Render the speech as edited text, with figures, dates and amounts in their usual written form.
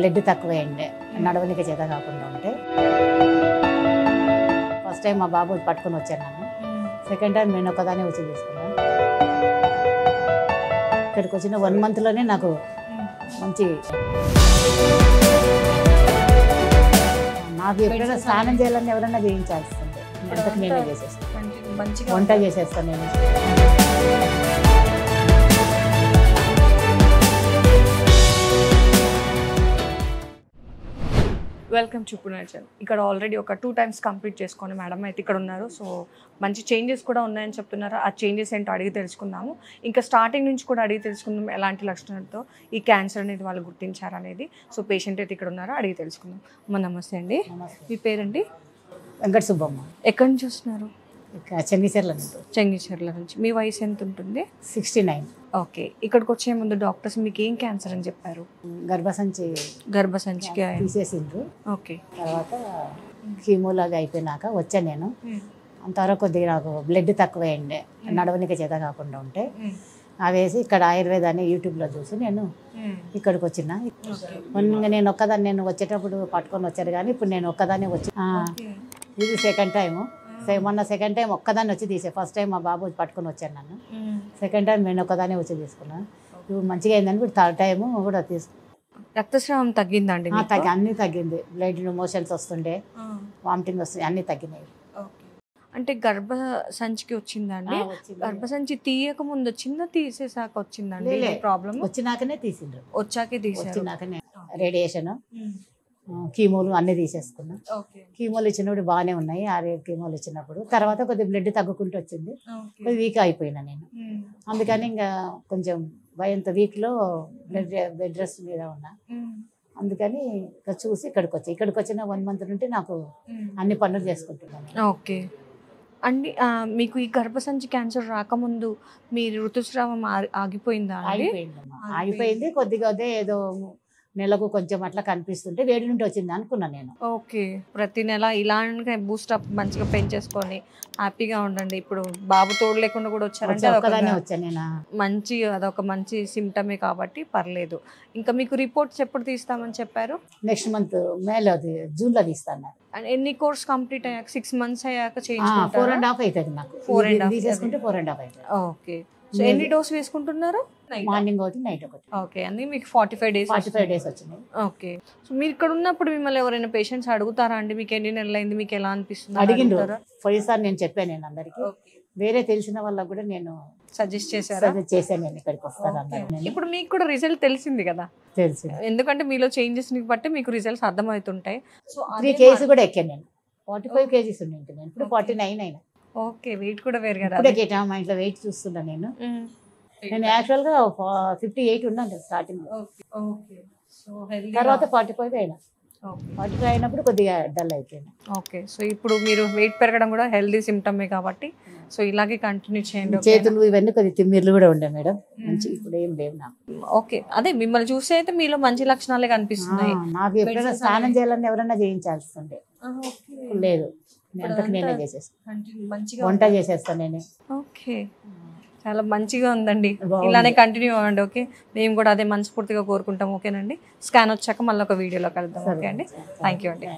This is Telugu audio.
బ్లడ్ తక్కువైండే నడవనిక చేత కాకుండా ఉంటే ఫస్ట్ టైం మా బాబు పట్టుకొని వచ్చాను నన్ను. సెకండ్ టైం నేను ఒకదానే వచ్చి తీసుకున్నాను. ఇక్కడికి వచ్చిన 1 monthలోనే నాకు మంచి నాకు ఎప్పుడైనా స్నానం చేయాలని ఎవరైనా చేయించాల్సిందే. అంతకు నేనే చేసేస్తాను, వంట చేసేస్తాను నేను. Welcome to పునర్జన్. ఇక్కడ ఆల్రెడీ ఒక 2 times కంప్లీట్ చేసుకొని మేడం అయితే ఇక్కడ ఉన్నారు. సో మంచి చేంజెస్ కూడా ఉన్నాయని చెప్తున్నారు. ఆ చేంజెస్ ఏంటో అడిగి తెలుసుకుందాము. ఇంకా స్టార్టింగ్ నుంచి కూడా అడిగి తెలుసుకుందాం ఎలాంటి లక్షణాలతో ఈ క్యాన్సర్ అనేది వాళ్ళు గుర్తించారు అనేది. సో పేషెంట్ అయితే ఇక్కడ ఉన్నారో అడిగి తెలుసుకుందాం. అమ్మ నమస్తే అండి. మీ పేరండి? వెంకట సుబ్బమ్మ. ఎక్కడి నుంచి వస్తున్నారు? చెంగిచెర్ల నుంచి. మీ వయసు ఎంత ఉంటుంది? 69. ఓకే. ఇక్కడికి వచ్చే ముందు డాక్టర్స్ మీకు ఏం క్యాన్సర్ అని చెప్పారు? గర్భసంచికి తీసేసిండ్రు. ఓకే. తర్వాత కీమోలాగా అయిపోయినాక వచ్చా నేను. అంతవరకు కొద్దిగా నాకు బ్లడ్ తక్కువైండే నడవనిక చేత కాకుండా ఉంటే అవేసి ఇక్కడ ఆయుర్వేదాన్ని యూట్యూబ్లో చూసి నేను ఇక్కడికి వచ్చిన. నేను ఒక్కదాన్ని నేను వచ్చేటప్పుడు పట్టుకొని వచ్చారు కానీ ఇప్పుడు నేను ఒక్కదాన్ని వచ్చి ఇది సెకండ్ టైము. మొన్న సెకండ్ టైం ఒక్కదాన్ని వచ్చి తీసే. ఫస్ట్ టైం మా బాబు పట్టుకొని వచ్చాను నన్ను. సెకండ్ టైం నేను ఒక్కదాన్ని వచ్చి తీసుకున్నాను. ఇప్పుడు మంచిగా అయిందని ఇప్పుడు థర్డ్ టైము కూడా రక్తస్రావం తగ్గిందండి? అన్నీ తగ్గింది. బ్లడ్ మోషన్స్ వస్తుండే, వామిటింగ్ వస్తుంది, అన్నీ తగ్గినాయి. అంటే గర్భసంచికి వచ్చిందండి? గర్భసంచి తీయక ముందు వచ్చిందా తీసేసాక వచ్చిందండి ప్రాబ్లం? వచ్చినాకనే తీసిండ్రు. వచ్చాకే తీసారు. వచ్చినాకనే రేడియేషన్ కీమోలు అన్నీ తీసేసుకున్నా. కీమోలు ఇచ్చినప్పుడు బాగానే ఉన్నాయి. 6 కీమోలు ఇచ్చినప్పుడు తర్వాత కొద్దిగా బ్లడ్ తగ్గుకుంటూ వచ్చింది. కొద్దిగా వీక్ అయిపోయినా నేను. అందుకని ఇంకా కొంచెం భయంతో వీక్లో బెడ్ రెస్ట్ మీద ఉన్నా. అందుకని ఇంకా చూసి ఇక్కడికి వచ్చిన 1 month నుండి నాకు అన్ని పనులు చేసుకుంటున్నాను. ఓకే అండి. మీకు ఈ గర్భసంచి క్యాన్సర్ రాకముందు మీ ఋతుస్రావం ఆగిపోయిందా? ఆగిపోయింది. కొద్దిగా అదే ఏదో నెలకు కొంచెం అట్లా కనిపిస్తుంటే వేడి నుండి వచ్చింది అనుకున్నా నేను. ఓకే. ప్రతి నెల ఇలానే బూస్టప్ మంచిగా పెంచేసుకొని హ్యాపీగా ఉండండి. ఇప్పుడు బాబు తోడు లేకుండా కూడా వచ్చారంటే మంచి అదొక మంచి సిమ్టమే కాబట్టి పర్లేదు. ఇంకా మీకు రిపోర్ట్స్ ఎప్పుడు తీస్తామని చెప్పారు? నెక్స్ట్ మంత్ మేలో జూన్లో తీస్తాను. ఎన్ని కోర్స్ కంప్లీట్ అయ్యాక? 6 months అయ్యాక 4.5 అవుతుంది నాకు. 4.5 తీసేసుకుంటే 4.5 అవుతుంది. ఓకే. సో ఎన్ని డోస్ వేసుకుంటున్నారు? మార్నింగ్ ఒకటి, నైట్ ఒకటి. ఓకే అండి. మీకు 45 days వచ్చినాయి. ఓకే. సో మీరు ఇక్కడ ఉన్నప్పుడు మిమ్మల్ని ఎవరైనా పేషెంట్స్ అడుగుతారా అండి మీకు ఎన్ని నెలలు అయింది, మీకు ఎలా అనిపిస్తుంది? అడిగిండ్రు. పోయినసారి నేను చెప్పాను నేను అందరికి. వేరే తెలిసిన వాళ్ళకి కూడా నేను సజెస్ట్ చేశాను నేను ఇక్కడికి వస్తాను. ఇప్పుడు మీకు కూడా రిజల్ట్ తెలిసింది కదా? తెలిసింది. ఎందుకంటే మీలో చేంజెస్ బట్టి మీకు రిజల్ట్స్ అర్థమవుతుంటాయి. సో 3 kgs కూడా ఎక్కాను నేను. 45 kgs ఉండింటి నేను. ఇప్పుడు 49 అయినా. ఓకే. వెయిట్ కూడా వేరు కదా? మా ఇంట్లో వెయిట్ చూస్తున్నా నేను. యాక్చువల్గా 58 ఉన్నాను స్టార్టింగ్. తర్వాత 45 అయినా. 45 అయినప్పుడు కొద్దిగా డల్ అయిపోయింది. ఓకే. సో ఇప్పుడు మీరు వెయిట్ పెరగడం కూడా హెల్దీ సిమ్టమే కాబట్టి సో ఇలాగే కంటిన్యూ చేయండి. చేతులు ఇవన్నీ కొద్దిగా తిమ్మిర్లు కూడా ఉండే మేడం. మంచి ఇప్పుడు ఏం లేవు నాకు. ఓకే. అదే మిమ్మల్ని చూస్తే అయితే మీలో మంచి లక్షణాలే కనిపిస్తున్నాయి. నాకు ఎప్పుడైనా స్నానం చేయాలని ఎవరైనా చేయించాల్సిందే. లేదు, అంతకు నేనే చేసేస్తాను, వంట చేసేస్తాను నేనే. ఓకే. చాలా మంచిగా ఉందండి. ఇలానే కంటిన్యూ అవ్వండి. ఓకే. మేము కూడా అదే మనస్ఫూర్తిగా కోరుకుంటాం. ఓకేనండి. స్కాన్ వచ్చాక మళ్ళీ ఒక వీడియోలో కలుద్దాం. ఓకే అండి. థ్యాంక్ యూ అండి.